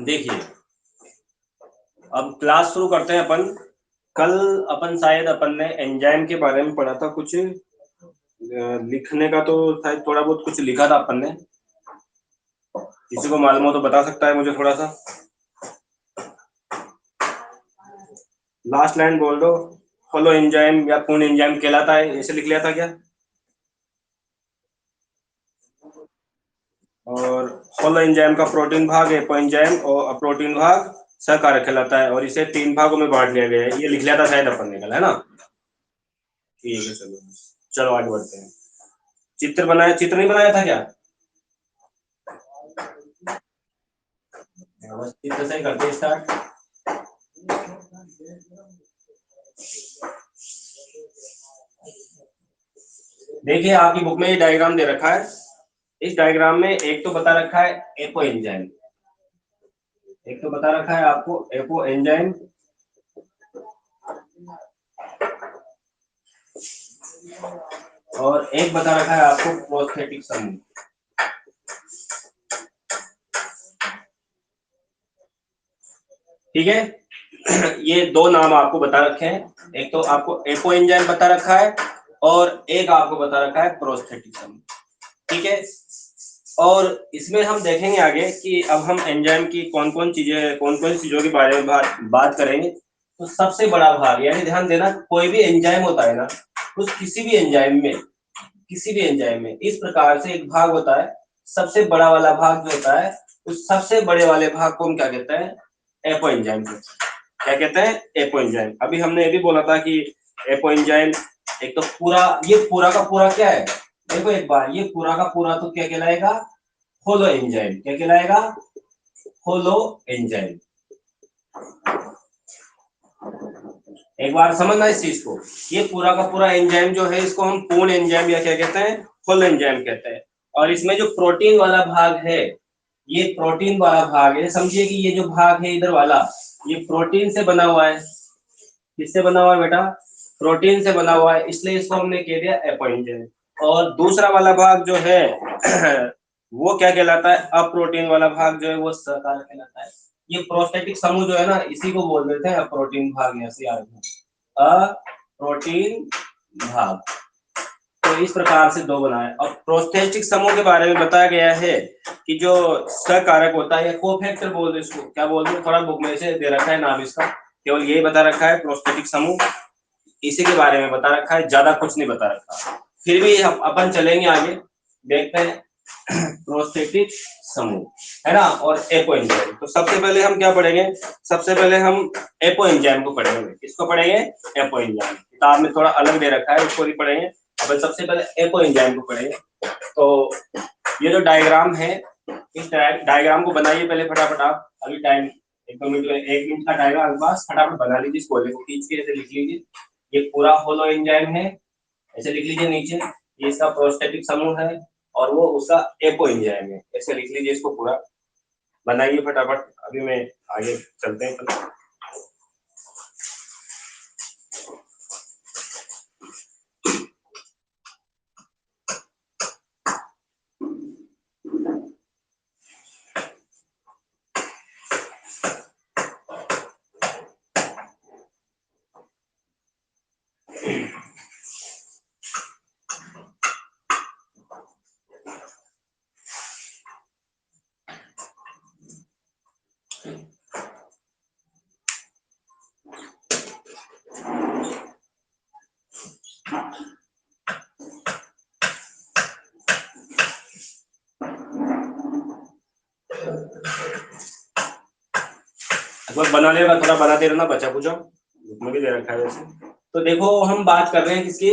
देखिए, अब क्लास शुरू करते हैं अपन। कल अपन शायद अपन ने एंजाइम के बारे में पढ़ा था कुछ, लिखने का तो शायद थोड़ा बहुत कुछ लिखा था अपन ने। किसी को मालूम हो तो बता सकता है मुझे थोड़ा सा। लास्ट लाइन बोल दो। होलो एंजाइम या पूर्ण एंजाइम कहलाता है, ऐसे लिख लिया था क्या? और होलो एंजाइम का प्रोटीन भाग एपो एंजाइम और अप्रोटीन भाग सकारक कहलाता है, और इसे 3 भागों में बांट लिया गया है। ये लिख लिया था शायद अपन ने कल, है ना? ठीक है, चलो चलो आगे बढ़ते हैं। चित्र बनाया, चित्र नहीं बनाया था क्या? बस चित्र से ही करते हैं स्टार्ट। देखिए, आपकी बुक में ये डायग्राम दे रखा है। इस डायग्राम में एक तो बता रखा है एपो एंजाइम, एक तो बता रखा है आपको एपो एंजाइम, और एक बता रखा है आपको प्रोस्थेटिक समूह। ठीक है। ये दो नाम आपको बता रखे हैं, एक तो आपको एपो एंजाइम बता रखा है और एक आपको बता रखा है प्रोस्थेटिक समूह। ठीक है। और इसमें हम देखेंगे आगे कि अब हम एंजाइम की कौन कौन चीजों के बारे में बात करेंगे। तो सबसे बड़ा भाग, यानी ध्यान देना, कोई भी एंजाइम होता है ना, उस किसी भी एंजाइम में इस प्रकार से एक भाग होता है। सबसे बड़ा वाला भाग जो होता है, उस सबसे बड़े वाले भाग को हम क्या कहते हैं? एपो एंजाइम कहते हैं। क्या कहते हैं? Apo enzyme. अभी हमने ये भी बोला था कि एपो एंजाइम एक तो पूरा, ये पूरा का पूरा क्या है? देखो एक बार, ये पूरा का पूरा तो क्या कहलाएगा? Holo enzyme. क्या कहलाएगा? Holo enzyme. एक बार समझना इस चीज को। ये पूरा का पूरा एंजाइम जो है, इसको हम पूर्ण एंजाइम या क्या कहते हैं? होलो एंजाइम कहते हैं। और इसमें जो प्रोटीन वाला भाग है, ये प्रोटीन वाला भाग है। समझिए कि ये जो भाग है इधर वाला, ये प्रोटीन से बना हुआ है। किससे बना हुआ है बेटा? प्रोटीन से बना हुआ है, इसलिए इसको हमने कह दिया एपो एंजाइम। और दूसरा वाला भाग जो है वो क्या कहलाता है? अप्रोटीन वाला भाग जो है वो सकारक कहलाता है। ये प्रोस्थेटिक समूह जो है ना, इसी को बोल देते हैं अप्रोटीन भाग। यहाँ से याद रखना, अप्रोटीन भाग। तो इस प्रकार से दो बनाए। और प्रोस्थेटिक समूह के बारे में बताया गया है कि जो सकारक होता है, या कोफैक्टर बोल दो इसको, क्या बोल दो, थोड़ा बुक में से दे रखा है नाम इसका, केवल यही बता रखा है प्रोस्थेटिक समूह। इसी के बारे में बता रखा है, ज्यादा कुछ नहीं बता रखा। फिर भी अपन चलेंगे आगे, देखते हैं प्रोस्थेटिक समूह, है ना, और एपो एंजाइम। तो सबसे पहले हम क्या पढ़ेंगे? सबसे पहले हम एपो एंजाइम को पढ़ेंगे। किसको पढ़ेंगे? Apo enzyme. किताब में थोड़ा अलग दे रखा है, उसको नहीं पढ़ेंगे। अपन सबसे पहले एपो एंजाइम को पढ़ेंगे। तो ये जो डायग्राम है, इस डायग्राम को बनाइए पहले फटाफट आप। अभी टाइम 1 मिनट का टाइम है आपके पास, फटाफट बना लीजिए। इस कोले को खींच के ऐसे लिख लीजिए, ये पूरा होलो एंजाइम है। ऐसे लिख लीजिए नीचे, ये इसका प्रोस्थेटिक समूह है और वो उसका एपो एंजाइम है। ऐसे लिख लीजिए इसको पूरा। बनाइए फटाफट, अभी मैं आगे चलते हैं। बना लेगा, थोड़ा बनाते रहना, बचा पूछा बुक भी दे रखा है वैसे। तो देखो, हम बात कर रहे हैं किसकी?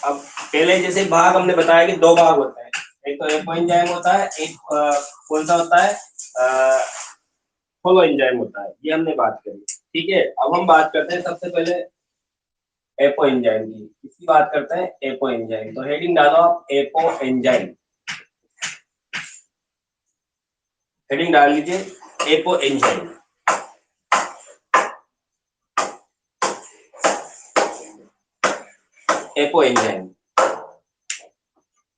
अब पहले जैसे भाग हमने बताया कि दो भाग होता है, एक तो एपो एंजाइम होता है, एक कौन सा होता है? होलो एंजाइम होता है। ये हमने बात करी, ठीक है। अब हम बात करते हैं सबसे पहले एपो एंजाइम की। इसकी बात करते हैं एपो एंजाइम। तो हेडिंग डालो आप, एपो एंजाइम। हेडिंग डाल लीजिए एपो एंजाइम। एपो एंजाइम,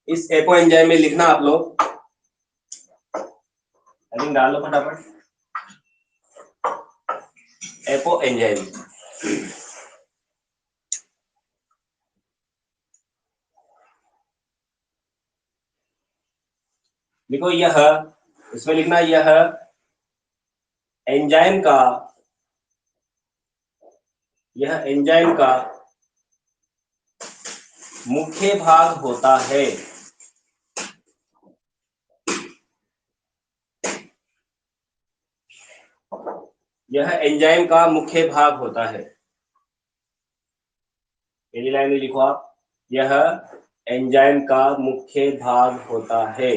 इस एपो एंजाइम में लिखना आप लोग, हेडिंग डाल लो फटाफट। Apo enzyme. देखो यह, इसमें लिखना यह एंजाइम का, यह एंजाइम का मुख्य भाग होता है। यह एंजाइम का मुख्य भाग होता है। पहली लाइन में लिखो आप, यह एंजाइम का मुख्य भाग होता है।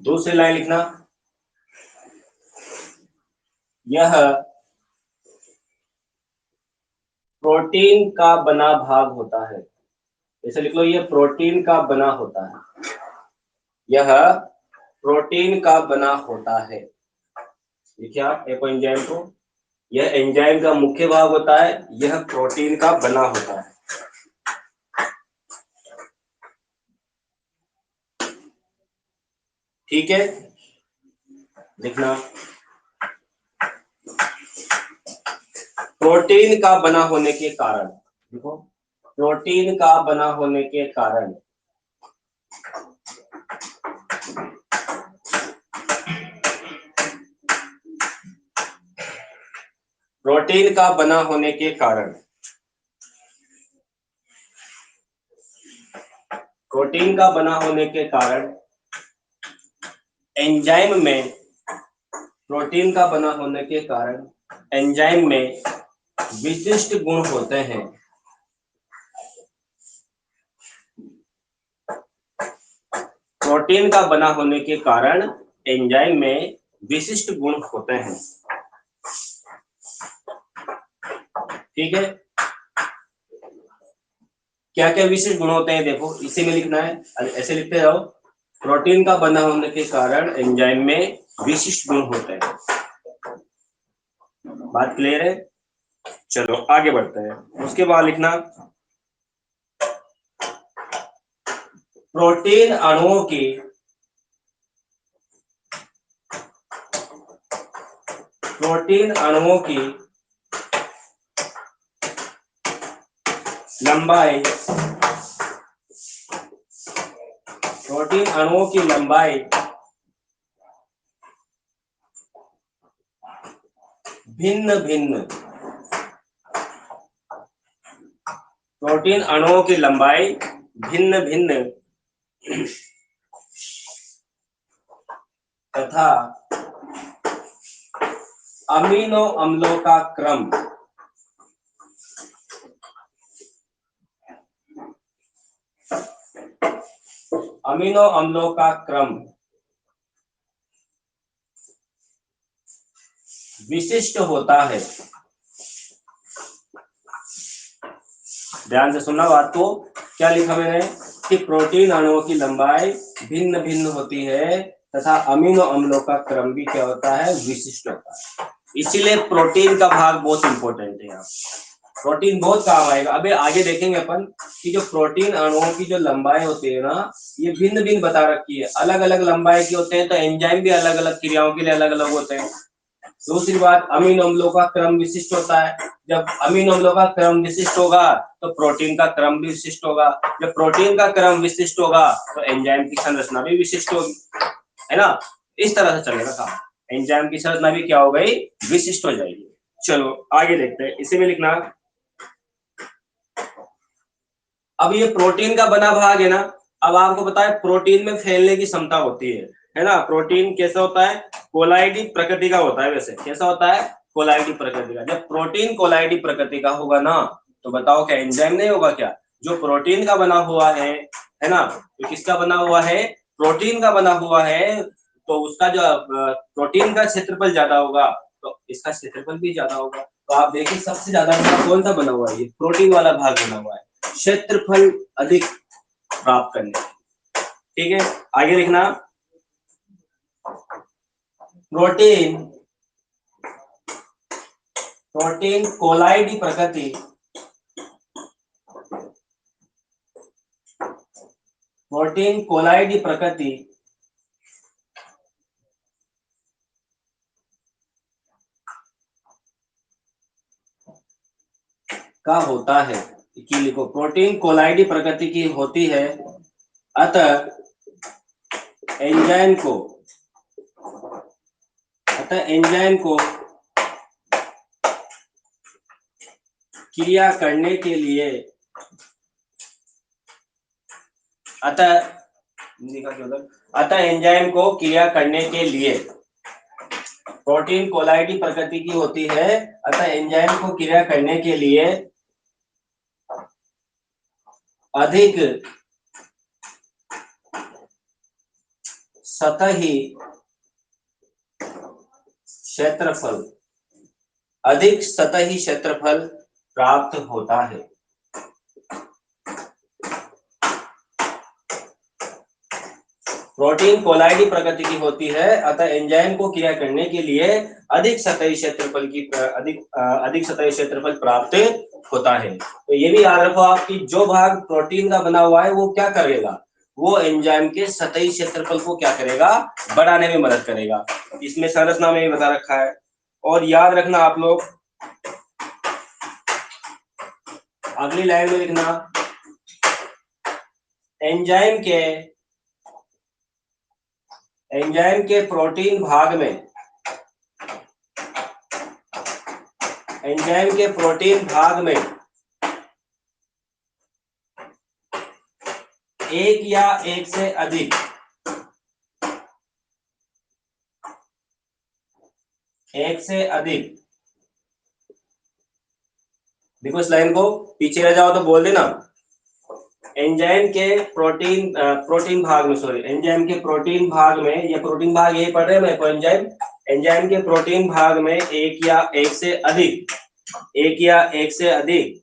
दूसरी लाइन लिखना, यह प्रोटीन का बना भाग होता है। ऐसे लिख लो, यह प्रोटीन का बना होता है। यह प्रोटीन का बना होता है। देखिए आप एपो एंजाइम को, यह एंजाइम का मुख्य भाग होता है, यह प्रोटीन का बना होता है। ठीक है, लिखना प्रोटीन का बना होने के कारण, देखो प्रोटीन का बना होने के कारण प्रोटीन का बना होने के कारण, प्रोटीन का बना होने के कारण एंजाइम में, प्रोटीन का बना होने के कारण एंजाइम में विशिष्ट गुण होते हैं। प्रोटीन का बना होने के कारण एंजाइम में विशिष्ट गुण होते हैं। ठीक है, क्या क्या विशिष्ट गुण होते हैं देखो इसी में लिखना है, ऐसे लिखते रहो, प्रोटीन का बना होने के कारण एंजाइम में विशिष्ट गुण होते हैं। बात क्लियर है? चलो आगे बढ़ते हैं। उसके बाद लिखना प्रोटीन अणुओं की, प्रोटीन अणुओं की लंबाई, प्रोटीन अणुओं की लंबाई भिन्न भिन्न, प्रोटीन अणुओं की लंबाई भिन्न भिन्न तथा अमीनो अम्लों का क्रम, अमीनो अम्लों का क्रम विशिष्ट होता है। ध्यान से सुनना बात को, क्या लिखा मैंने कि प्रोटीन अणुओं की लंबाई भिन्न भिन्न होती है तथा अमीनो अम्लों का क्रम भी क्या होता है, विशिष्ट होता है। इसीलिए प्रोटीन का भाग बहुत इंपॉर्टेंट है। यहाँ प्रोटीन बहुत काम आएगा। अभी आगे देखेंगे अपन कि जो प्रोटीन अणुओं की जो लंबाई होती है ना, ये भिन्न भिन्न बता रखी है, अलग अलग लंबाई की होते हैं, तो एंजाइम भी अलग अलग क्रियाओं के लिए अलग अलग होते हैं। दूसरी बात, अमीनो अम्लों का क्रम विशिष्ट होता है। जब अमीनो अम्लों का क्रम विशिष्ट होगा तो प्रोटीन का क्रम भी विशिष्ट होगा। जब प्रोटीन का क्रम विशिष्ट होगा तो एंजाइम की संरचना भी विशिष्ट होगी, है ना। इस तरह से चलेगा काम, एंजाइम की संरचना भी क्या हो गई, विशिष्ट हो जाएगी। चलो आगे देखते हैं, इसी में लिखना, अब ये प्रोटीन का बना भाग है ना। अब आपको पता है प्रोटीन में फैलने की क्षमता होती है ना। प्रोटीन कैसा होता है, कोलाइडी प्रकृति का होता है। वैसे कैसा होता है, कोलाइडी प्रकृति का। जब प्रोटीन कोलाइडी प्रकृति का होगा ना, तो बताओ क्या एंजाइम नहीं होगा क्या? जो प्रोटीन का बना हुआ है ना, तो किसका बना हुआ है, प्रोटीन का बना हुआ है, तो उसका जो प्रोटीन का क्षेत्रफल ज्यादा होगा तो इसका क्षेत्रफल भी ज्यादा होगा। तो आप देखिए सबसे ज्यादा कौन सा बना हुआ है, ये प्रोटीन वाला भाग बना हुआ है, क्षेत्रफल अधिक प्राप्त करने। ठीक है, आगे लिखना, प्रोटीन, प्रोटीन कोलाइडी प्रकृति, प्रोटीन कोलाइडी प्रकृति का होता है कि लिखो प्रोटीन कोलाइडी प्रकृति की होती है, अतः एंजाइम को क्रिया करने के लिए अतः एंजाइम को क्रिया करने के लिए प्रोटीन कोलाइडी प्रकृति की होती है, अतः एंजाइम को क्रिया करने के लिए अधिक सतही क्षेत्रफल प्राप्त होता है। प्रोटीन कोलाइडी प्रकृति की होती है, अतः एंजाइम को क्रिया करने के लिए अधिक सतही क्षेत्रफल प्राप्त होता है। तो ये भी याद रखो आपकी जो भाग प्रोटीन का बना हुआ है वो क्या करेगा, वो एंजाइम के सतही क्षेत्रफल को क्या करेगा, बढ़ाने में मदद करेगा। इसमें संरचना में बता रखा है। और याद रखना आप लोग, अगली लाइन में लिखना, एंजाइम के प्रोटीन भाग में एक या एक से अधिक देखो इस लाइन को, पीछे रह जाओ तो बोल देना। एंजाइम के प्रोटीन भाग में, एंजाइम के प्रोटीन भाग में, या प्रोटीन भाग यही पढ़ रहे हैं मेरे को, एंजाइम के प्रोटीन भाग में एक या एक से अधिक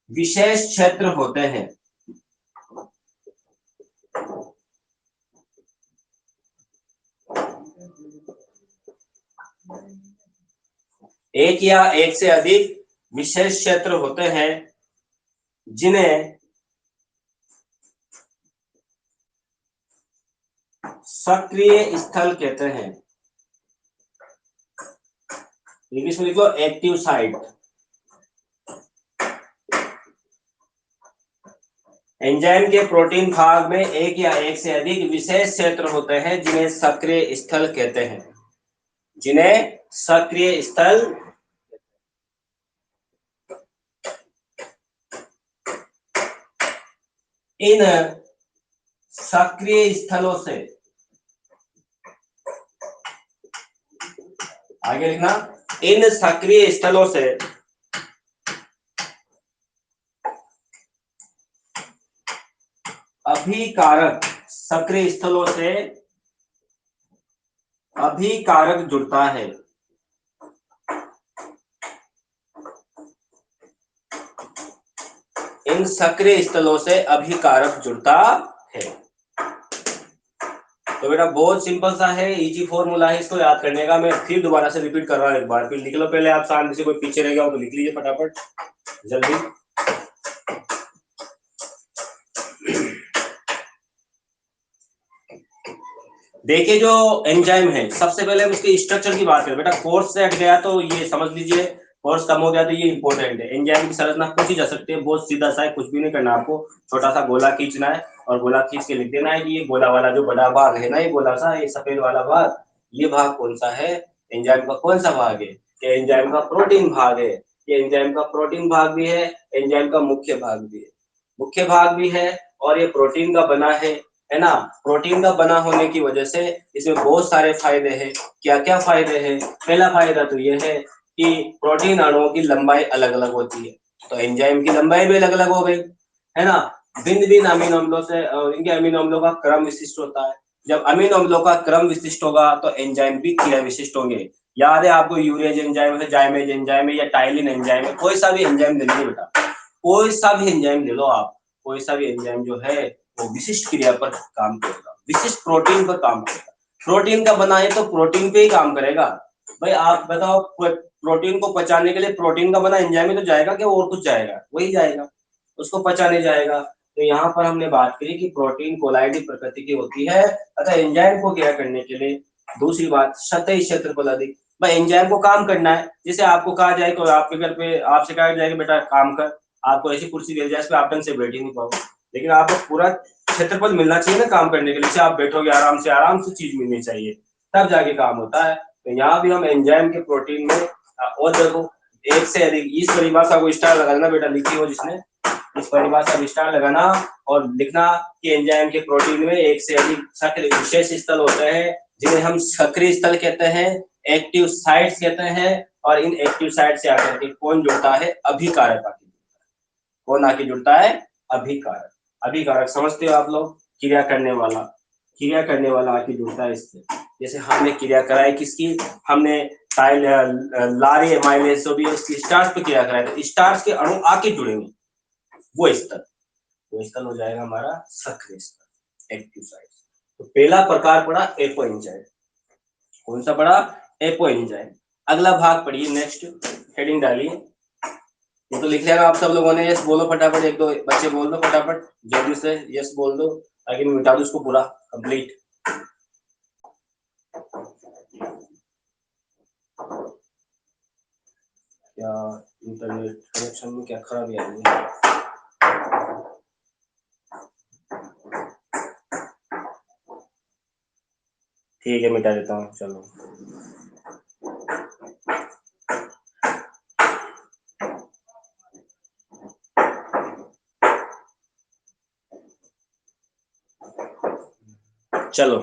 विशेष क्षेत्र होते हैं। एक या एक से अधिक विशेष क्षेत्र होते हैं जिन्हें सक्रिय स्थल कहते हैं। इंग्लिश में लिखो एक्टिव साइट। एंजाइम के प्रोटीन भाग में एक या एक से अधिक विशेष क्षेत्र होते हैं जिन्हें सक्रिय स्थल कहते हैं। इन सक्रिय स्थलों से, आगे लिखना, इन सक्रिय स्थलों से अभिकारक जुड़ता है। इन सक्रिय स्थलों से अभिकारक जुड़ता है। तो बेटा बहुत सिंपल सा है, इजी फॉर्मूला है, इसको याद करने का। मैं फिर दोबारा से रिपीट कर रहा हूं, एक बार फिर लिख लो। पहले आप शांति से, कोई पीछे रह गया हो तो लिख लीजिए फटाफट जल्दी। देखिए जो एंजाइम है, सबसे पहले हम इसके स्ट्रक्चर की बात करें। बेटा कोर्स से हट गया तो ये समझ लीजिए, कोर्स कम हो गया तो ये इंपॉर्टेंट है। एंजाइम की संरचना पूछी जा सकती है, बहुत सीधा सा है, कुछ भी नहीं करना आपको। छोटा सा गोला खींचना है और गोला खींच के लिख देना है कि ये गोला वाला जो बड़ा भाग है ना, ये गोला सा, ये सफेद वाला भाग, ये भाग कौन सा है, एंजाइम का कौन सा भाग है, ये एंजाइम का प्रोटीन भाग है। ये एंजाइम का प्रोटीन भाग भी है, एंजाइम का मुख्य भाग भी है, और ये प्रोटीन का बना है ना। प्रोटीन का बना होने की वजह से इसमें बहुत सारे फायदे हैं। क्या क्या फायदे हैं? पहला फायदा तो ये है कि प्रोटीन अणुओं की लंबाई अलग अलग होती है, तो एंजाइम की लंबाई भी अलग अलग हो गई, है ना। भिन्न भिन्न अमीनो अम्लों से इनके अमीनो अम्लों का क्रम विशिष्ट होता है। जब अमीनो अम्लों का क्रम विशिष्ट होगा तो एंजाइम भी क्रिया विशिष्ट होंगे। याद है आपको, यूरेज एंजाइम है, जाइमेज एंजाइम है, या टाइलिन एंजाइम है, कोई सा भी एंजाइम ले लीजिए बेटा, कोई सा भी एंजाइम ले लो आप, कोई सा भी एंजाइम जो है वो विशिष्ट क्रिया पर काम करेगा, विशिष्ट प्रोटीन पर काम करेगा। प्रोटीन का बना है तो प्रोटीन पे ही काम करेगा। भाई आप बताओ, प्रोटीन को पचाने के लिए प्रोटीन का बना एंजाइम में तो जाएगा क्या, और कुछ जाएगा? वही जाएगा, उसको पचाने जाएगा। तो यहाँ पर हमने बात करी कि प्रोटीन कोलाइडी प्रकृति की होती है, अतः एंजाइम को क्रिया करने के लिए दूसरी बात, सतही क्षेत्रफल अधिक। भाई एंजाइम को काम करना है, जैसे आपको कहा जाए तो आपके घर पे आपसे कहा जाएगा बेटा काम कर, आपको ऐसी कुर्सी दे जाए, इस पे आप ढंग से बैठ ही नहीं पाओगे, लेकिन आपको पूरा क्षेत्रफल मिलना चाहिए ना काम करने के लिए, जैसे आप बैठोगे आराम से चीज मिलनी चाहिए, तब जाके काम होता है। तो यहाँ भी हम एंजाइम के प्रोटीन में और देखो एक से अधिक, इस परिभाषा को स्टार लगा देना बेटा, लिखी हो जिसने, इस परिभाषा को स्टार लगाना और लिखना कि एंजाइम के प्रोटीन में एक से अधिक सक्रिय विशेष स्थल होते हैं, जिन्हें हम सक्रिय स्थल कहते हैं, एक्टिव साइट्स कहते हैं, और इन एक्टिव साइट से आकर के कौन जुड़ता है, अभिकारक आके जुड़ता है। कौन आके जुड़ता है, अभिकारक। अभिकारक समझते हो आप लोग, क्रिया करने वाला, क्रिया करने वाला आके जुड़ता है इससे। जैसे हमने क्रिया कराई किसकी, हमने लारे एमाइलेज जो भी है उसकी स्टार्च पे क्रिया कराई, तो स्टार्च के अणु आके जुड़ेंगे, वो स्थल हो जाएगा हमारा सक्रिय स्थल, एक्टिव साइट। तो पहला प्रकार पड़ा एपो एंजाइम। कौन सा पड़ा, एपो एंजाइम। अगला भाग पढ़िए, नेक्स्ट हेडिंग डालिए। ये तो लिख लिया आप सब लोगों ने, यस बोलो फटाफट, एक दो बच्चे बोल दो फटाफट जल्दी से, यस बोल दो ताकि मैं मिटा दूं इसको पूरा कंप्लीट। क्या इंटरनेट कनेक्शन में क्या खराबी आई है? ठीक है मिटा देता हूँ, चलो। चलो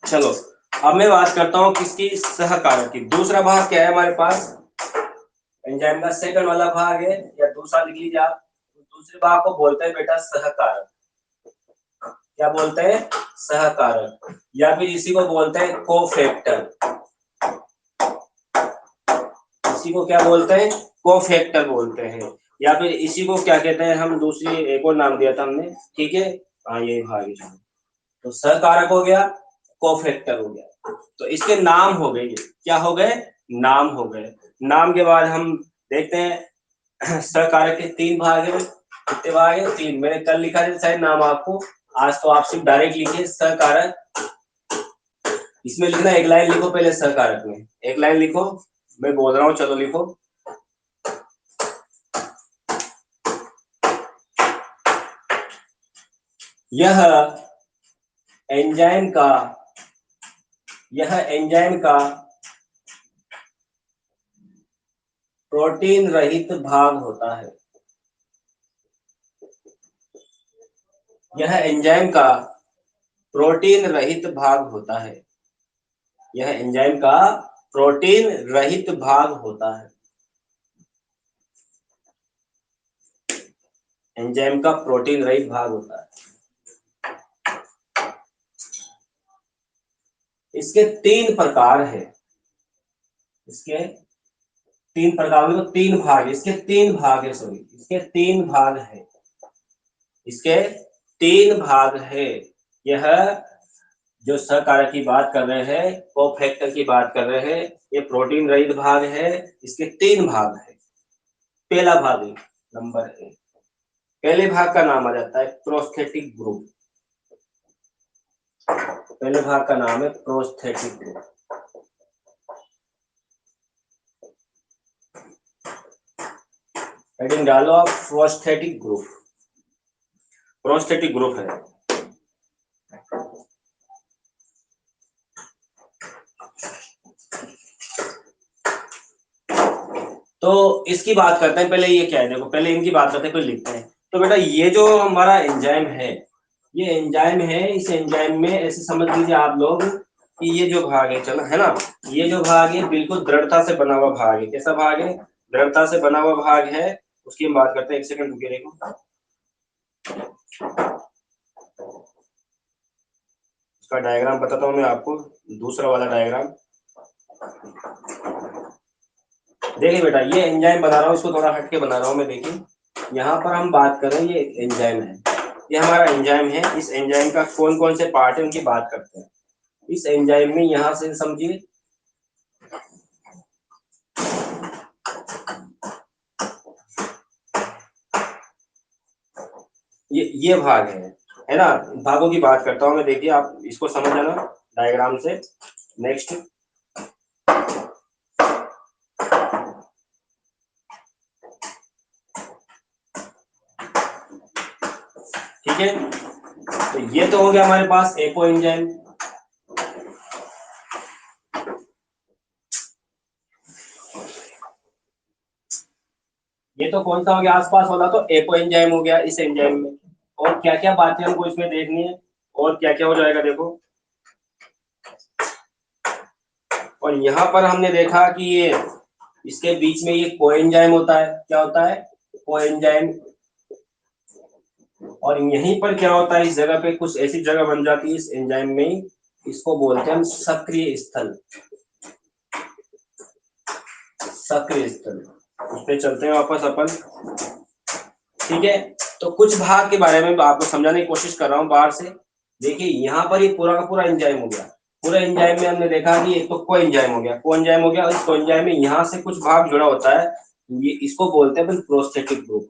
चलो अब मैं बात करता हूँ किसकी, सहकारक की। दूसरा भाग क्या है हमारे पास, एंजाइम का सेकंड वाला भाग है, या दूसरा लिख लीजिए आप। दूसरे भाग को बोलते हैं बेटा सहकारक। क्या बोलते हैं, सहकारक, या फिर इसी को बोलते हैं कोफैक्टर। इसी को क्या बोलते हैं, कोफैक्टर बोलते हैं, या फिर इसी को क्या कहते हैं हम, दूसरी एक और नाम दिया था हमने, ठीक है। हाँ ये भाग है, तो सहकारक हो गया, कोफैक्टर हो गया, तो इसके नाम हो गए, क्या हो गए, नाम हो गए। नाम के बाद हम देखते हैं सहकारक के तीन भाग है, कितने भाग है, तीन। मैंने कल लिखा था शायद नाम आपको, आज तो आप सिर्फ डायरेक्ट लिखिए सहकारक। इसमें लिखना, एक लाइन लिखो पहले सहकारक में, एक लाइन लिखो, मैं बोल रहा हूँ चलो लिखो। यह एंजाइम का, यह एंजाइम का प्रोटीन रहित भाग होता है। यह एंजाइम का प्रोटीन रहित भाग होता है। यह एंजाइम का प्रोटीन रहित भाग होता है। एंजाइम का प्रोटीन रहित भाग होता है। इसके तीन प्रकार है, इसके तीन प्रकार में, तो तीन भाग, इसके तीन भाग है, सॉरी इसके तीन भाग है, इसके तीन भाग है। यह जो सहकारक की बात कर रहे हैं, कोफैक्टर की बात कर रहे हैं, ये प्रोटीन रहित भाग है, इसके तीन भाग है। पहला भाग है नंबर एक, पहले भाग का नाम आ जाता है प्रोस्थेटिक ग्रुप। पहले भाग का नाम है प्रोस्थेटिक ग्रुप। हेडिंग डालो आप, प्रोस्थेटिक ग्रुप, प्रोस्थेटिक ग्रुप है। तो इसकी बात करते हैं, पहले ये क्या है, देखो पहले इनकी बात करते हैं, फिर लिखते हैं। तो बेटा ये जो हमारा एंजाइम है, ये एंजाइम है, इस एंजाइम में ऐसे समझ लीजिए आप लोग कि ये जो भाग है, चलो है ना, ये जो भाग है बिल्कुल दृढ़ता से बना हुआ भाग है। कैसा भाग है, दृढ़ता से बना हुआ भाग है। उसकी हम बात करते हैं, एक सेकंड रुकिए, देखो इसका डायग्राम बताता हूँ मैं आपको, दूसरा वाला डायग्राम देखिए बेटा, ये एंजाइम बना रहा हूँ, इसको थोड़ा हटके बना रहा हूँ मैं, देखिए यहाँ पर हम बात कर रहे हैं, ये एंजाइम है, ये हमारा एंजाइम है। इस एंजाइम का कौन कौन से पार्ट है उनकी बात करते हैं। इस एंजाइम में यहां से समझिए ये भाग है ना। भागों की बात करता हूं मैं, देखिए आप इसको समझ जाना डायग्राम से। नेक्स्ट, ठीक है, तो ये तो हो गया हमारे पास एपो एंजाइम। ये तो कौन सा हो गया आसपास वाला, तो एपो एंजाइम हो गया इस एंजाइम में। और क्या क्या बातें हमको इसमें देखनी है, और क्या क्या हो जाएगा देखो। और यहाँ पर हमने देखा कि ये इसके बीच में ये कोएंजाइम होता है, क्या होता है, कोएंजाइम। और यहीं पर क्या होता है, इस जगह पे कुछ ऐसी जगह बन जाती है इस एंजाइम में, इसको बोलते हैं हम सक्रिय स्थल। सक्रिय स्थल, उस पे चलते हैं वापस अपन। ठीक है, तो कुछ भाग के बारे में आपको समझाने की कोशिश कर रहा हूँ बाहर से। देखिए यहाँ पर ये पूरा का पूरा एंजाइम हो गया। पूरे एंजाइम में हमने देखा कि एक तो कोएंजाइम हो गया, कोएंजाइम हो गया, और इस कोएंजाइम में यहाँ से कुछ भाग जुड़ा होता है, ये इसको बोलते हैं प्रोस्थेटिक ग्रुप।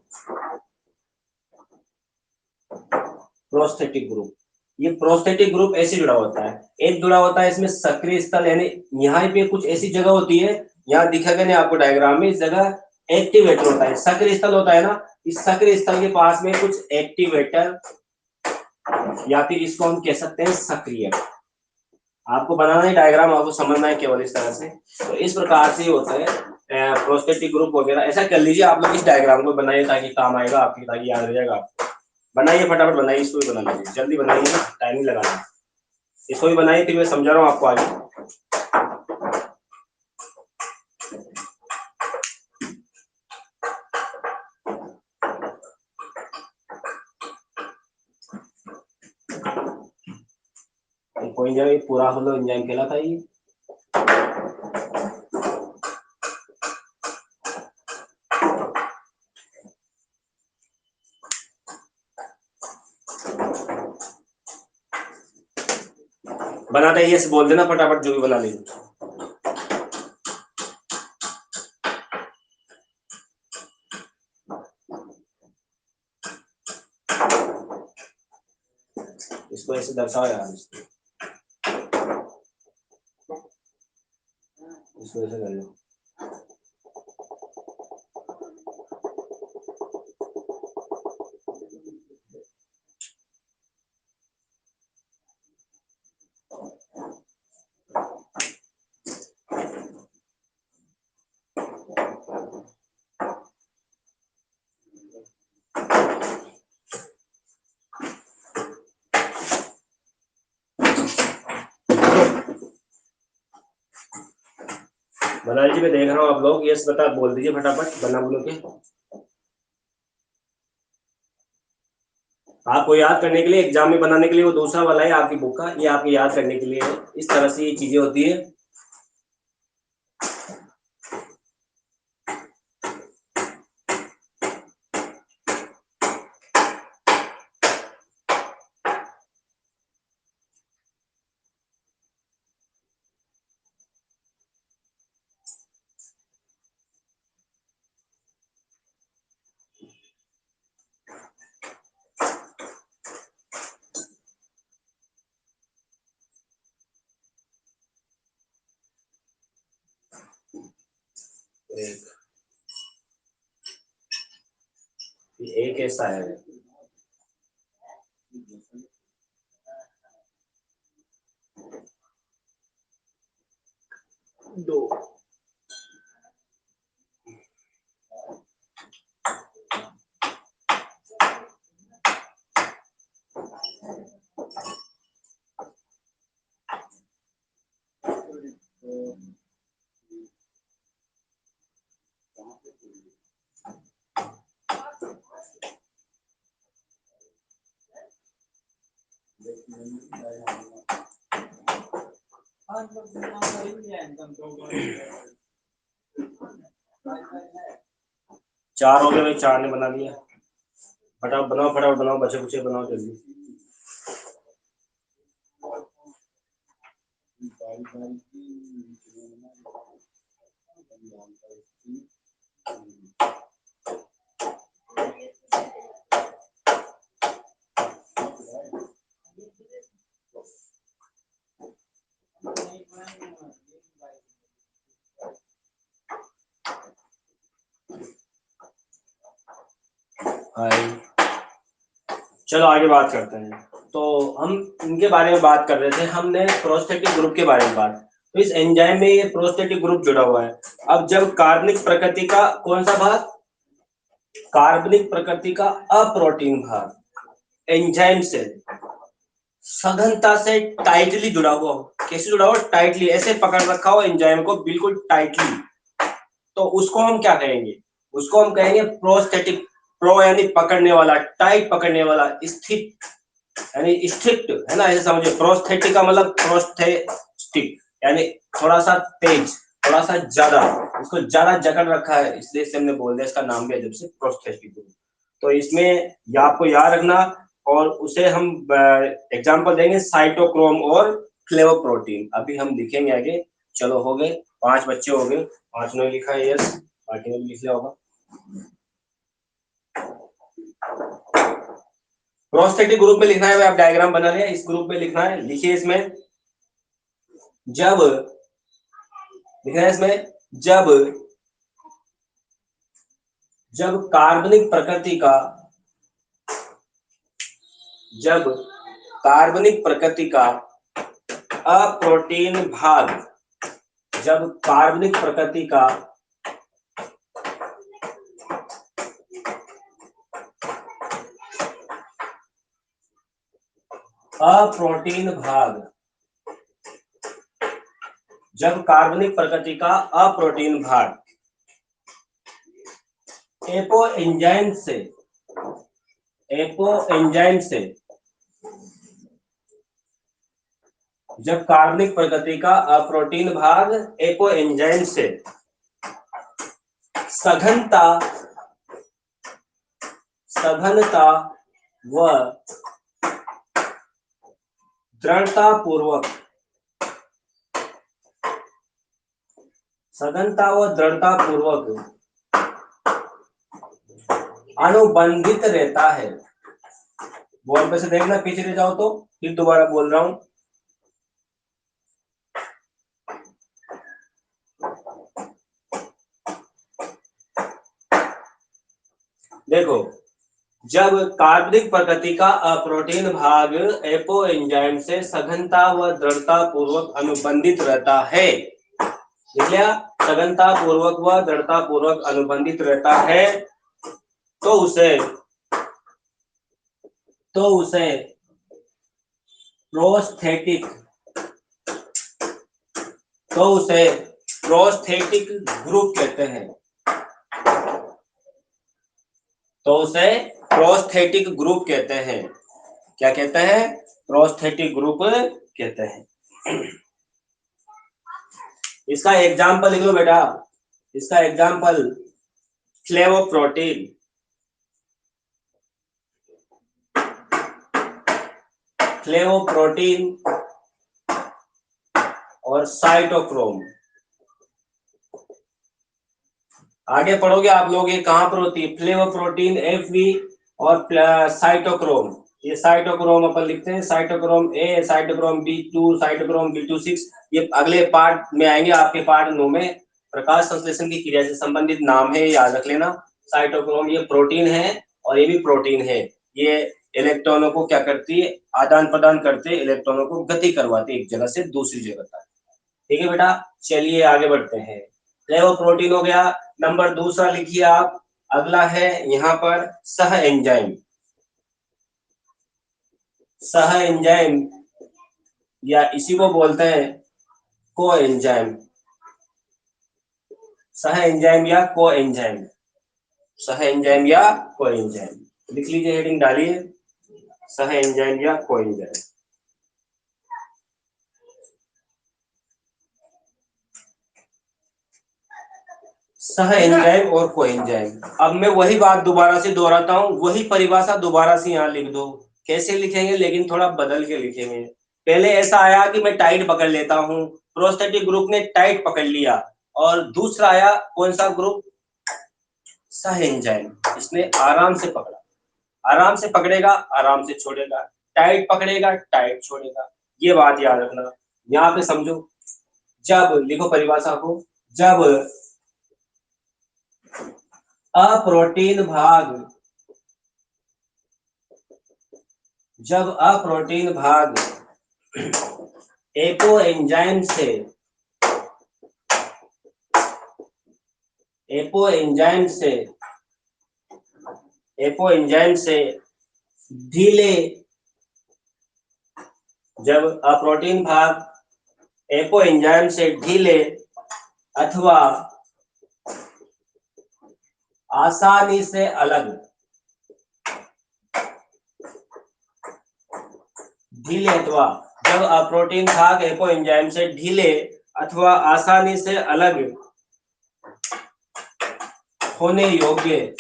प्रोस्थेटिक ग्रुप, ये प्रोस्थेटिक ग्रुप ऐसे जुड़ा होता है। एक जुड़ा होता है इसमें सक्रिय स्थल, यानी यहाँ पे कुछ ऐसी जगह होती है, यहाँ दिखेगा नहीं आपको डायग्राम में, इस जगह एक्टिवेटर होता है। सक्रिय स्थल होता है ना, इस सक्रिय स्थल के पास में कुछ एक्टिवेटर, या फिर इसको हम कह सकते हैं सक्रिय। आपको बनाना है डायग्राम, आपको समझना है केवल इस तरह से। तो इस प्रकार से होता है प्रोस्थेटिक ग्रुप वगैरह। ऐसा कर लीजिए आप लोग, इस डायग्राम को बनाइए ताकि काम आएगा आपकी, ताकि याद रहेगा आपको। बनाइए फटाफट बनाइए, इसको भी बना लीजिए, जल्दी बनाइए ना, टाइम नहीं लगाना। इसको भी बनाइए, फिर मैं समझा रहा हूँ आपको आगे। कोई एंजाइम पूरा मतलब एंजाइम कहलाता है ये। बनाते ही ये बोल देना फटाफट, जो भी बना लीजिए। इसको ऐसे दर्शाओ यार, इसको ऐसे कर लो। बना लीजिए, मैं देख रहा हूँ आप लोग, यस बता बोल दीजिए फटाफट, बना बोलो के। आपको याद करने के लिए, एग्जाम में बनाने के लिए वो दूसरा वाला है आपकी बुक का, ये आपको याद करने के लिए है। इस तरह से ये चीजें होती है। एक ऐसा है, दो, चार हो गए भाई, चार ने बना लिया। फटाफट बनाओ, फटाफट बनाओ, बचे कुचे बनाओ जल्दी। चलो आगे बात करते हैं। तो हम इनके बारे में बात कर रहे थे, हमने प्रोस्थेटिक ग्रुप के बारे में बात। तो इस एंजाइम में ये प्रोस्थेटिक ग्रुप जुड़ा हुआ है। अब जब कार्बनिक प्रकृति का कौन सा भाग, कार्बनिक प्रकृति का अप्रोटीन भाग एंजाइम से सघनता से टाइटली जुड़ा हुआ हो, कैसे जुड़ा हुआ, टाइटली, ऐसे पकड़ रखा हो एंजाइम को बिल्कुल टाइटली, तो उसको हम क्या कहेंगे, उसको हम कहेंगे प्रोस्थेटिक। प्रो यानी पकड़ने वाला, टाइट पकड़ने वाला, स्थित यानी स्ट्रिक्ट, है ना, ऐसे समझिए। प्रोस्थेटिक का मतलब प्रोस्थेटिक यानी थोड़ा सा तेज, थोड़ा सा ज्यादा, उसको ज्यादा जकड़ रखा है, इसलिए इसे हमने बोल दिया, इसका नाम भी है जब से प्रोस्थेटिक। तो इसमें या आपको याद रखना, और उसे हम एग्जांपल देंगे साइटोक्रोम और फ्लेवोप्रोटीन। अभी हम लिखेंगे आगे। चलो हो गए, 5 बच्चे हो गए, 5 ने लिखा है यस, बाकी ने भी लिख लिया होगा। प्रोस्थेटिक ग्रुप में लिखना है, आप डायग्राम बना लिया, इस ग्रुप में लिखना है, लिखिए इसमें जब, लिखना है इसमें जब कार्बनिक प्रकृति का, जब कार्बनिक प्रकृति का अप्रोटीन भाग, जब कार्बनिक प्रकृति का अप्रोटीन भाग, जब कार्बनिक प्रकृति का अप्रोटीन भाग एपो एंजाइम से, एपो एंजाइम से, जब कार्बनिक प्रकृति का अप्रोटीन भाग एपो एंजाइम से सघनता, सघनता व दृढ़ता पूर्वक, सघनता व दृढ़ता पूर्वक अनुबंधित रहता है। बोर्ड पे से देखना, पीछे ले जाओ तो, फिर दोबारा बोल रहा हूं। देखो, जब कार्बनिक प्रकृति का अप्रोटीन भाग एपो एंजाइम से सघनता व दृढ़ता पूर्वक अनुबंधित रहता है, देख लिया, सघनता पूर्वक व दृढ़ता पूर्वक अनुबंधित रहता है, तो उसे प्रोस्थेटिक, तो उसे प्रोस्थेटिक ग्रुप कहते हैं, तो उसे प्रोस्थेटिक ग्रुप कहते हैं। क्या कहते हैं, प्रोस्थेटिक ग्रुप कहते हैं। इसका एग्जाम्पल लिख लो बेटा, इसका एग्जाम्पल फ्लेवोप्रोटीन, फ्लेवोप्रोटीन और साइटोक्रोम। आगे पढ़ोगे आप लोग, ये कहां पर होती है, फ्लेवोप्रोटीन एफवी और साइटोक्रोम। ये साइटोक्रोम अपन लिखते हैं, cytochrome A, cytochrome B2, cytochrome B26, ये अगले पार्ट में आएंगे, आपके पार्ट 9 में प्रकाश संश्लेषण की क्रिया से संबंधित नाम है, याद रख लेना। साइटोक्रोम ये प्रोटीन है और ये भी प्रोटीन है, ये इलेक्ट्रॉनों को क्या करती है, आदान प्रदान करते, इलेक्ट्रॉनों को गति करवाते एक जगह से दूसरी जगह तक। ठीक है बेटा, चलिए आगे बढ़ते हैं। फ्लेवोप्रोटीन हो गया, नंबर दूसरा लिखिए आप। अगला है यहाँ पर सह एंजाइम, सह एंजाइम या इसी को बोलते हैं को एंजाइम, सह एंजाइम या को एंजाइम, सह एंजाइम या को एंजाइम, लिख लीजिए, हेडिंग डालिए, सह एंजाइम या को एंजाइम। सह एंजाइम और को एंजाइम। अब मैं वही बात दोबारा से दोहराता हूं, वही परिभाषा दोबारा से यहाँ लिख दो। कैसे लिखेंगे, लेकिन थोड़ा बदल के लिखेंगे। पहले ऐसा आया कि मैं टाइट पकड़ लेता हूं, प्रोस्थेटिक ग्रुप ने टाइट पकड़ लिया, और दूसरा आया कौन सा ग्रुप, सह एंजाइम, इसने आराम से पकड़ा, आराम से पकड़ेगा आराम से छोड़ेगा, टाइट पकड़ेगा टाइट छोड़ेगा। ये बात याद रखना। यहाँ पे समझो, जब लिखो परिभाषा को, जब अप्रोटीन भाग, जब अप्रोटीन भाग एपो एंजाइम से, एपो एंजाइम से, एपो एंजाइम से ढीले, जब अप्रोटीन भाग एपो एंजाइम से ढीले अथवा आसानी से अलग, ढीले अथवा, जब अप्रोटीन भाग एपो एंजाइम से ढीले अथवा आसानी से अलग होने योग्य,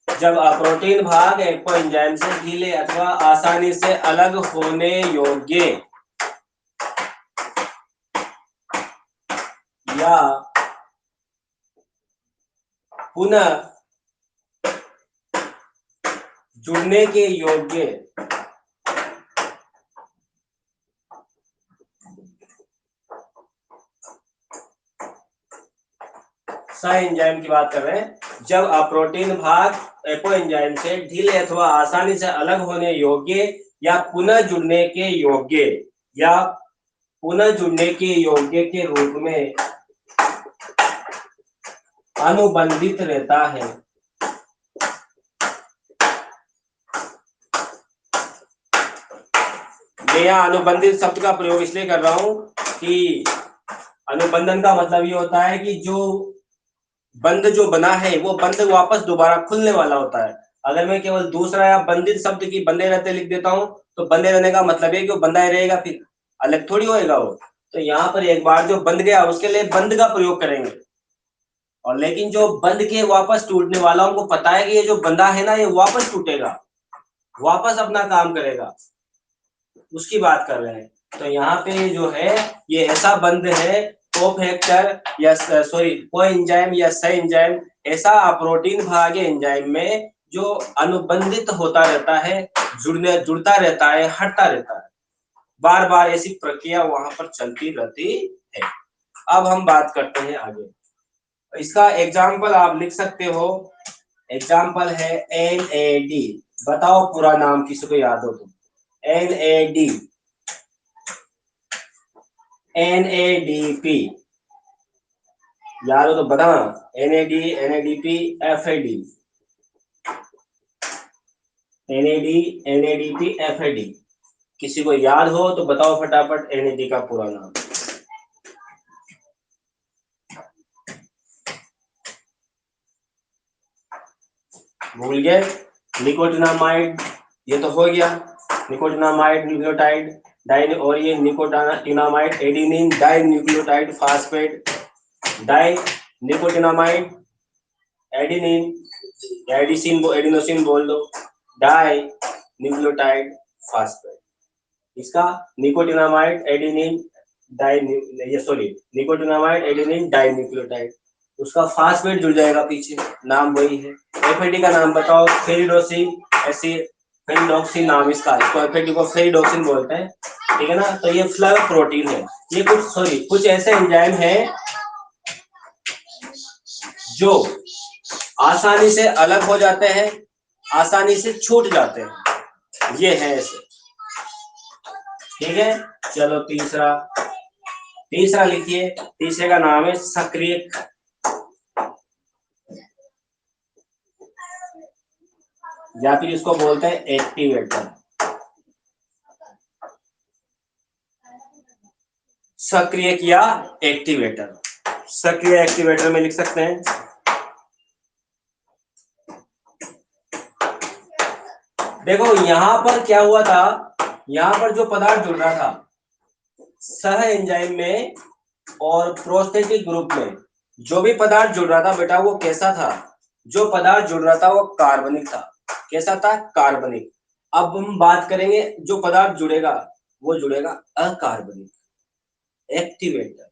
जब अप्रोटीन भाग एपो एंजाइम से ढीले अथवा आसानी से अलग होने योग्य या पुनः जुड़ने के योग्य सह एंजाइम की बात कर रहे हैं, जब अप्रोटीन भाग एपो एंजाइम से ढीले अथवा आसानी से अलग होने योग्य या पुनः जुड़ने के योग्य, या पुनः जुड़ने के योग्य के रूप में अनुबंधित रहता है। मैं यहाँ अनुबंधित शब्द का प्रयोग इसलिए कर रहा हूं कि अनुबंधन का मतलब ये होता है कि जो बंद जो बना है वो बंद वापस दोबारा खुलने वाला होता है। अगर मैं केवल दूसरा या बंदित शब्द की बंदे रहते लिख देता हूं तो बंदे रहने का मतलब है कि वो बंधा ही रहेगा, फिर अलग थोड़ी होएगा वो। तो यहाँ पर एक बार जो बंद गया उसके लिए बंद का प्रयोग करेंगे, और लेकिन जो बंद के वापस टूटने वाला उनको पता है कि ये जो बंधा है ना ये वापस टूटेगा, वापस अपना काम करेगा, उसकी बात कर रहे हैं। तो यहाँ पे जो है ये ऐसा बंद है, कोफैक्टर या सॉरी कोएंजाइम या सह एंजाइम, ऐसा अप्रोटीन भाग एंजाइम में जो अनुबंधित होता रहता है, जुड़ता रहता है, हटता रहता है, बार बार ऐसी प्रक्रिया वहां पर चलती रहती है। अब हम बात करते हैं आगे, इसका एग्जाम्पल आप लिख सकते हो। एग्जाम्पल है NAD, बताओ पूरा नाम किसी को याद हो तो। NAD, NADP याद हो तो बताना। NAD, NADP, FAD, NAD, NADP, FAD, किसी को याद हो तो बताओ फटाफट NAD का पूरा नाम। भूल गए? निकोटिनामाइड, ये तो हो गया, निकोटिनामाइड न्यूक्लियोटाइड डाई, और ये nicotinamide adenine di nucleotide phosphate, di nicotinamide adenine, adenosine adenosine बोल दो, डाई न्यूक्लियोटाइड फास्फेट, इसका निकोटिनामाइड एडेनिन डाई, ये sorry nicotinamide adenine di nucleotide, उसका फास्फेट जुड़ जाएगा पीछे, नाम वही है। एफएडी का नाम बताओ, फेरिडोसिन एसिड, फेरिडोक्सिन नाम इसका, इसको एफएडी को फेरिडोक्सिन बोलते हैं, ठीक है ना। तो ये फ्लैव प्रोटीन है, ये कुछ ऐसे एंजाइम है जो आसानी से अलग हो जाते हैं, आसानी से छूट जाते हैं, ये है ऐसे, ठीक है। चलो तीसरा लिखिए, तीसरे का नाम है सक्रियक, या फिर इसको बोलते हैं एक्टिवेटर। सक्रियक या एक्टिवेटर, सक्रिय एक्टिवेटर में लिख सकते हैं। देखो यहां पर क्या हुआ था, यहां पर जो पदार्थ जुड़ रहा था सह एंजाइम में और प्रोस्थेटिक ग्रुप में, जो भी पदार्थ जुड़ रहा था बेटा वो कैसा था, जो पदार्थ जुड़ रहा था वो कार्बनिक था, कैसा था, कार्बनिक। अब हम बात करेंगे जो पदार्थ जुड़ेगा वो जुड़ेगा अकार्बनिक, एक्टिवेटर।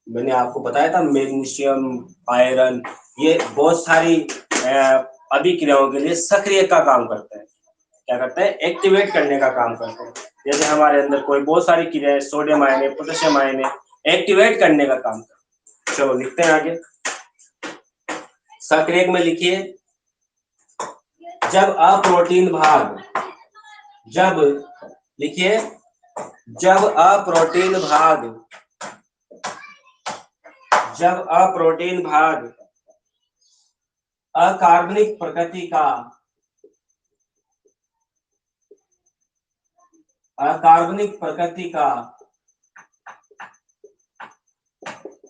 मैंने आपको बताया था मैग्नीशियम, आयरन, ये बहुत सारी अभिक्रियाओं के लिए सक्रिय का काम करते हैं। क्या करते हैं, एक्टिवेट करने का काम करते हैं। जैसे हमारे अंदर कोई बहुत सारी क्रियाएं, सोडियम आयन है, पोटेशियम आयन है, एक्टिवेट करने का काम करते हैं। चलो लिखते हैं आगे। सक्रियक में लिखिए, जब अप्रोटीन भाग, जब लिखिए, जब अप्रोटीन भाग, जब अप्रोटीन भाग अकार्बनिक प्रकृति का, अकार्बनिक प्रकृति का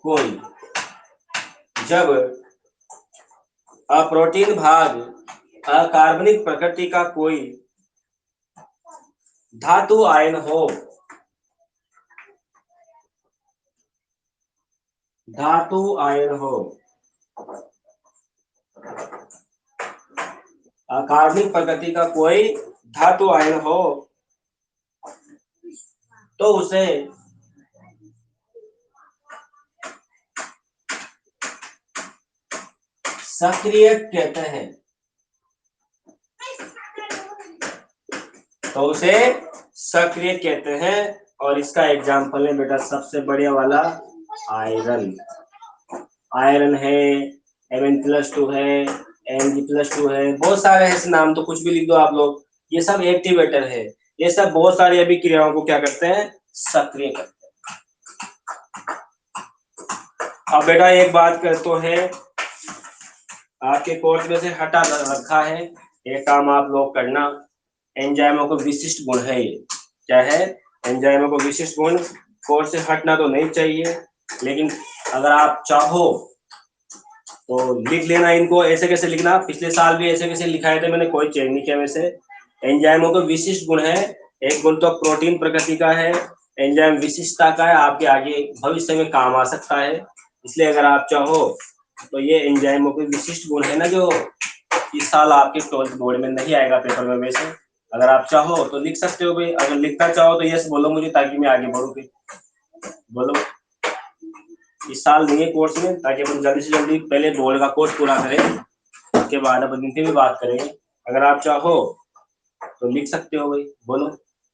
कोई, जब अप्रोटीन भाग अकार्बनिक प्रकृति का कोई धातु आयन हो, धातु आयन हो, अकार्बनिक प्रकृति का कोई धातु आयन हो, तो उसे सक्रियक कहते हैं। तो उसे सक्रिय कहते हैं। और इसका एग्जाम्पल है बेटा सबसे बढ़िया वाला आयरन। आयरन है, Mn+2 है, Mg+2 है, बहुत सारे ऐसे नाम, तो कुछ भी लिख दो आप लोग। ये सब एक्टिवेटर है। ये सब बहुत सारी अभिक्रियाओं को क्या करते हैं, सक्रिय करते हैं। अब बेटा एक बात कर तो है, आपके कोर्स में से हटा रखा है, ये काम आप लोग करना। एंजाइमों को विशिष्ट गुण है, ये क्या है, एंजाइमों को विशिष्ट गुण। कोर्स से हटना तो नहीं चाहिए, लेकिन अगर आप चाहो तो लिख लेना इनको। ऐसे कैसे लिखना, पिछले साल भी ऐसे कैसे लिखाए थे मैंने, कोई चेंज नहीं किया वैसे। एंजाइमों को विशिष्ट गुण है, एक गुण तो प्रोटीन प्रकृति का है, एंजाइम विशिष्टता का है, आपके आगे भविष्य में काम आ सकता है। इसलिए अगर आप चाहो तो ये एंजाइमों के विशिष्ट गुण है ना, जो इस साल आपके 12th बोर्ड में नहीं आएगा पेपर में, वैसे अगर आप चाहो तो लिख सकते हो भाई। अगर लिखना चाहो तो यस बोलो मुझे, ताकि मैं आगे बढ़ूँ। बोलो, इस साल नहीं है कोर्स में, ताकि अपन जल्दी से जल्दी पहले बोर्ड का कोर्स पूरा करें, उसके बाद अपन इनकी भी बात करेंगे। अगर आप चाहो तो लिख सकते हो भाई, बोलो,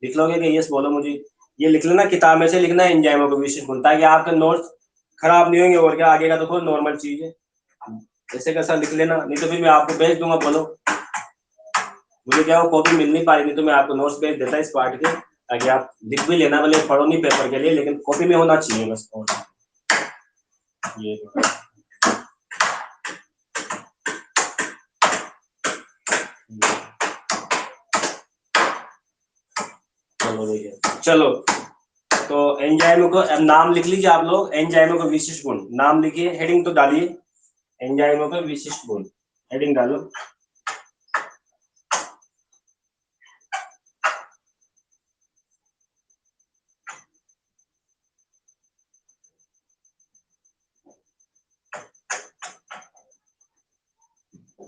लिख लोगे कि यस बोलो मुझे। ये लिख लेना, किताब में से लिखना एंजाइमों को विशिष्ट गुण, ताकि आपके नोट्स खराब नहीं होंगे। और क्या, आगे का तो बहुत नॉर्मल चीज है, ऐसे कैसा लिख लेना, नहीं तो फिर मैं आपको भेज दूंगा। बोलो, मुझे क्या वो कॉपी मिल नहीं पा रही थी, तो मैं आपको नोट्स भेज देता इस पार्ट के, ताकि आप लिख भी लेना, भले पढ़ो नहीं पेपर के लिए, लेकिन कॉपी में होना चाहिए बस। ये चलो देखिए, चलो तो एंजाइमों को अब नाम लिख लीजिए आप लोग। एंजाइमों को विशिष्ट गुण नाम लिखिए, हेडिंग तो डालिए, एंजाइमों के विशिष्ट गुण, हेडिंग डालो।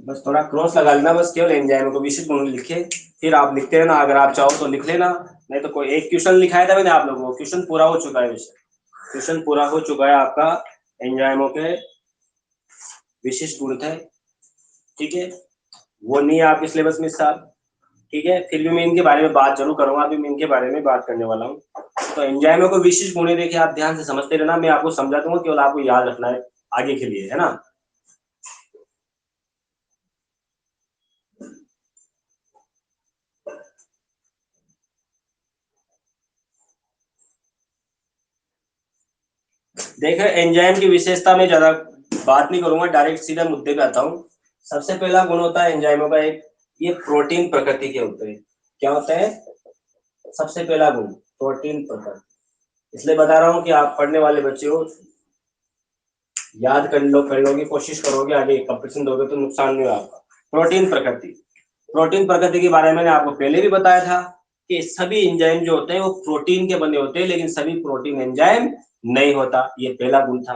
बस थोड़ा क्रॉस लगा लेना, बस केवल एंजाइमों को विशिष्ट गुण लिखे, फिर आप लिखते रहना। अगर आप चाहो तो लिख लेना, नहीं तो कोई एक क्वेश्चन लिखाया था मैंने आप लोगों को, क्वेश्चन पूरा हो चुका है, विषय क्वेश्चन पूरा हो चुका है आपका, एंजाइमों के विशिष्ट गुण थे, ठीक है। वो नहीं है आपके सिलेबस में इस साल, ठीक है, फिर भी मैं इनके बारे में बात जरूर करूंगा, अभी मैं इनके बारे में बात करने वाला हूँ। तो एंजाइमों को विशिष्ट गुण देखिए, आप ध्यान से समझते रहना, मैं आपको समझा दूंगा, केवल आपको याद रखना है आगे के लिए, है ना। देखिए एंजाइम की विशेषता में ज्यादा बात नहीं करूंगा, डायरेक्ट सीधा मुद्दे पे आता हूँ। सबसे पहला गुण होता है एंजाइमों का एक, ये प्रोटीन प्रकृति के होते हैं। क्या होता है, सबसे पहला गुण प्रोटीन प्रकृति। इसलिए बता रहा हूँ कि आप पढ़ने वाले बच्चे हो, याद कर लोगे, कोशिश करोगे, आगे कंपटीशन दोगे तो नुकसान नहीं हो आपका। प्रोटीन प्रकृति, प्रोटीन प्रकृति के बारे में मैंने आपको पहले भी बताया था कि सभी एंजाइम जो होते हैं वो प्रोटीन के बने होते हैं, लेकिन सभी प्रोटीन एंजाइम नहीं होता, ये पहला गुण था।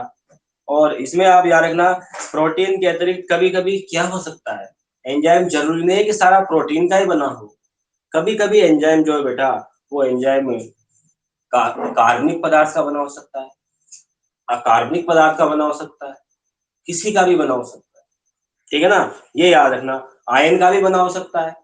और इसमें आप याद रखना, प्रोटीन के अतिरिक्त कभी कभी क्या हो सकता है, एंजाइम जरूरी नहीं है कि सारा प्रोटीन का ही बना हो, कभी कभी एंजाइम जो है बेटा वो एंजाइम कार्बनिक पदार्थ का बना हो सकता है, अकार्बनिक पदार्थ का बना हो सकता है, किसी का भी बना हो सकता है, ठीक है ना। ये याद रखना, आयन का भी बना हो सकता है।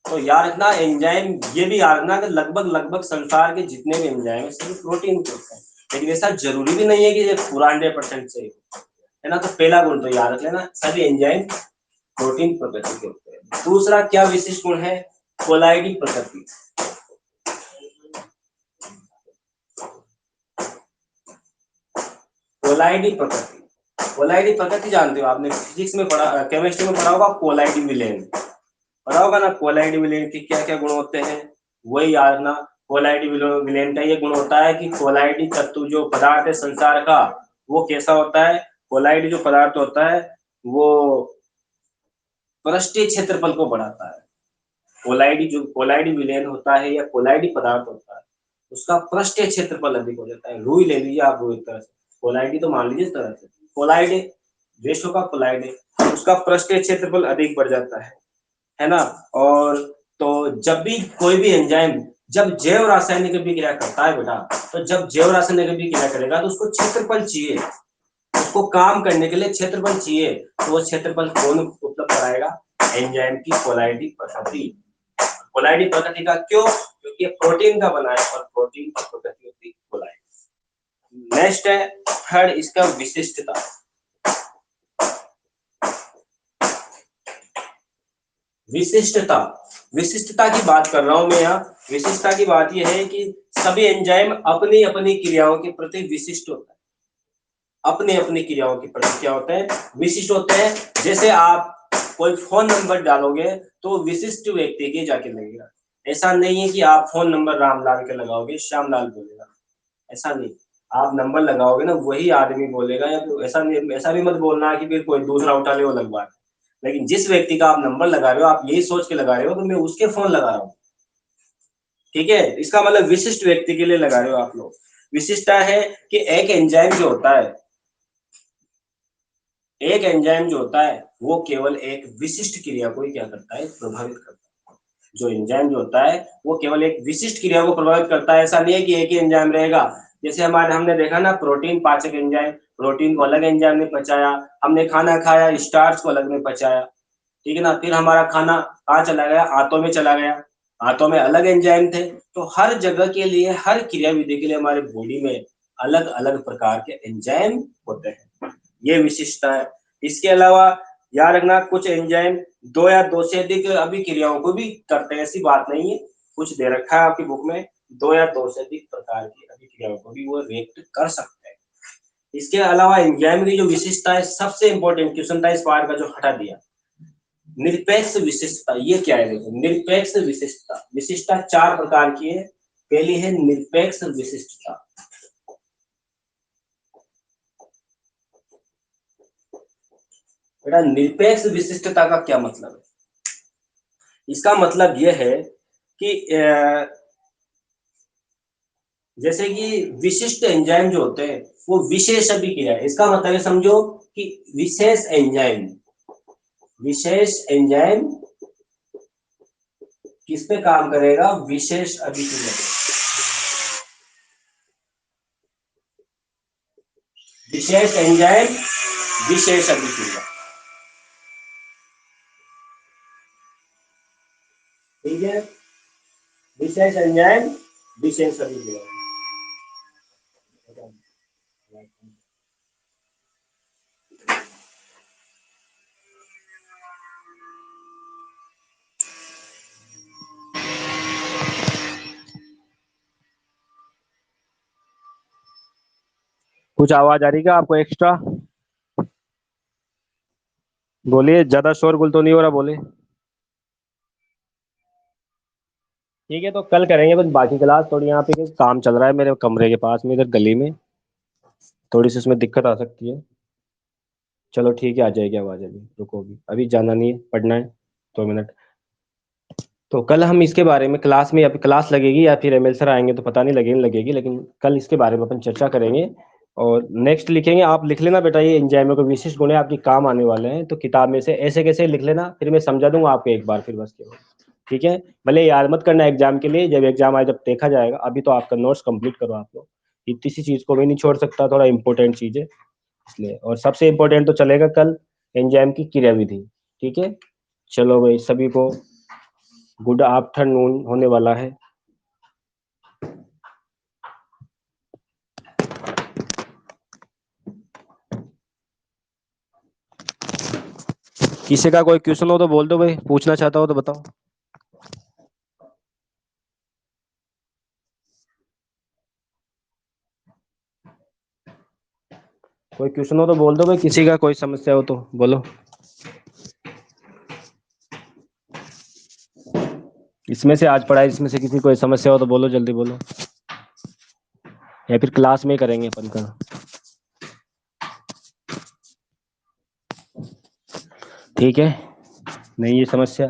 तो याद रखना एंजाइम, ये भी याद रखना कि लगभग लगभग संसार के जितने भी एंजाइम है सभी प्रोटीन के होते हैं, लेकिन ऐसा जरूरी भी नहीं है कि ये पूरा 100% सही है ना। तो पहला गुण तो याद रख लेना, सभी एंजाइम प्रोटीन प्रकृति के होते हैं। दूसरा क्या विशिष्ट गुण है, कोलाइडी प्रकृति। कोलाइडी प्रकृति, कोलाइडी प्रकृति जानते हो आपने, फिजिक्स में पढ़ा, केमिस्ट्री में पढ़ा होगा, कोलाइडी विलेन पढ़ा होगा ना। कोलाइडी विलेन के क्या क्या गुण होते हैं वही याद रखना। कोलाइडी विलेन का ये गुण होता है कि कोलाइडी तत्व जो पदार्थ है संसार का वो कैसा होता है, कोलाइडी जो पदार्थ होता है वो पृष्ठीय क्षेत्रफल को बढ़ाता है। कोलाइडी जो कोलाइडी विलेन होता है या कोलाइडी पदार्थ होता है उसका पृष्ठीय क्षेत्रफल अधिक हो जाता है। रुई ले लीजिए आप, रुई तरह से कोलाइडी तो मान लीजिए इस तरह से, कोलाइड वेस्ट होगा कोलाइड, उसका पृष्ठीय क्षेत्रफल अधिक बढ़ जाता है ना। और तो जब भी कोई भी एंजाइम जब जैव रासायनिक अभिक्रिया करता है बेटा, तो जब जैव रासायनिक अभिक्रिया करेगा तो उसको क्षेत्रफल चाहिए, उसको काम करने के लिए क्षेत्रफल चाहिए, तो वो क्षेत्रफल कौन उपलब्ध कराएगा, एंजाइम की कोलाइडी प्रकृति। कोलाइडी प्रकृति का क्यों, क्योंकि प्रोटीन का बना है और प्रोटीन की प्रकृति होती है कोलाइड। नेक्स्ट है थर्ड, इसका विशिष्टता। विशिष्टता, विशिष्टता की बात कर रहा हूं मैं यहाँ। विशिष्टता की बात यह है कि सभी एंजाइम अपनी अपनी क्रियाओं के प्रति विशिष्ट होता है, अपनी अपनी क्रियाओं के प्रति क्या होते हैं, विशिष्ट होते हैं। जैसे आप कोई फोन नंबर डालोगे तो विशिष्ट व्यक्ति के जाके लगेगा, ऐसा नहीं है कि आप फोन नंबर रामलाल के लगाओगे श्यामलाल बोलेगा, ऐसा नहीं। आप नंबर लगाओगे ना वही आदमी बोलेगा, या फिर ऐसा भी मत बोलना कि फिर कोई दूसरा उठा ले वो लगवा, लेकिन जिस व्यक्ति का आप नंबर लगा रहे हो आप यही सोच के लगा रहे हो कि मैं उसके फोन लगा रहा हूँ, ठीक है। इसका मतलब विशिष्ट व्यक्ति के लिए लगा रहे हो आप लोग। विशिष्टता है कि एक एंजाइम जो होता है, एक एंजाइम जो होता है वो केवल एक विशिष्ट क्रिया को ही क्या करता है, प्रभावित करता है। जो एंजाइम जो होता है वो केवल एक विशिष्ट क्रिया को प्रभावित करता है, ऐसा नहीं है कि एक ही एंजाइम रहेगा। जैसे हमने देखा ना प्रोटीन पाचक एंजाइम, प्रोटीन को अलग एंजाइम ने पचाया, हमने खाना खाया स्टार्च को अलग ने पचाया, ठीक है ना। फिर हमारा खाना कहाँ चला गया, आंतों में चला गया, आंतों में अलग एंजाइम थे। तो हर जगह के लिए, हर क्रिया विधि के लिए हमारे बॉडी में अलग अलग प्रकार के एंजाइम होते हैं, ये विशिष्टता है। इसके अलावा याद रखना कुछ एंजाइम दो या दो से अधिक अभिक्रियाओं को भी करते हैं, ऐसी बात नहीं है, कुछ दे रखा है आपकी बुक में, दो या दो से अधिक प्रकार की अभिक्रियाओं को भी वो रिएक्ट कर सकते हैं। इसके अलावा एंजाइम की जो विशिष्टता है, सबसे इंपॉर्टेंट क्वेश्चन था इस बार का जो हटा दिया, निरपेक्ष विशिष्टता। ये क्या है, देखो निरपेक्ष विशिष्टता, विशिष्टता चार प्रकार की है। पहली है निरपेक्ष विशिष्टता। बेटा निरपेक्ष विशिष्टता का क्या मतलब है, इसका मतलब यह है कि जैसे कि विशिष्ट एंजाइम जो होते हैं वो विशेष अभिक्रिया, इसका मतलब है समझो कि विशेष एंजाइम, विशेष एंजाइम किस पे काम करेगा, विशेष अभिक्रिया, विशेष एंजाइम विशेष अभिक्रिया, ठीक है। विशेष एंजाइम विशेष अभिक्रिया। कुछ आवाज आ रही है क्या आपको एक्स्ट्रा, बोलिए, ज्यादा शोरगुल तो नहीं हो रहा, बोले। ठीक है, तो कल करेंगे बस बाकी क्लास, थोड़ी यहाँ पे काम चल रहा है मेरे कमरे के पास में इधर गली में, थोड़ी सी उसमें दिक्कत आ सकती है। चलो ठीक है, आ जाएगी आवाज, अभी रुको, अभी जाना नहीं है, पढ़ना है 2 मिनट। तो कल हम इसके बारे में क्लास में, या फिर क्लास लगेगी या फिर एमएल सर आएंगे तो पता नहीं, लगेगी लगेगी, लेकिन कल इसके बारे में अपन चर्चा करेंगे और नेक्स्ट लिखेंगे, आप लिख लेना बेटा, ये एंजाइमों के विशिष्ट गुण है, आपकी काम आने वाले हैं, तो किताब में से ऐसे कैसे लिख लेना, फिर मैं समझा दूंगा आपको एक बार फिर बस केवल। ठीक है, भले याद मत करना एग्जाम के लिए, जब एग्जाम आए जब देखा जाएगा, अभी तो आपका नोट्स कंप्लीट करो आप लोग, इतनी सी चीज को भी नहीं छोड़ सकता, थोड़ा इंपॉर्टेंट चीज है इसलिए। और सबसे इंपॉर्टेंट तो चलेगा कल एंजाइम की क्रियाविधि। ठीक है, चलो भाई सभी को गुड आफ्टरनून होने वाला है। किसी का कोई क्वेश्चन हो तो बोल दो भाई, पूछना चाहता हो तो बताओ। कोई क्वेश्चन हो तो बोल दो भाई, किसी का कोई समस्या हो तो बोलो। इसमें से आज पढ़ाई, इसमें से किसी कोई समस्या हो तो बोलो, जल्दी बोलो, या फिर क्लास में ही करेंगे अपन का। ठीक है, नहीं ये समस्या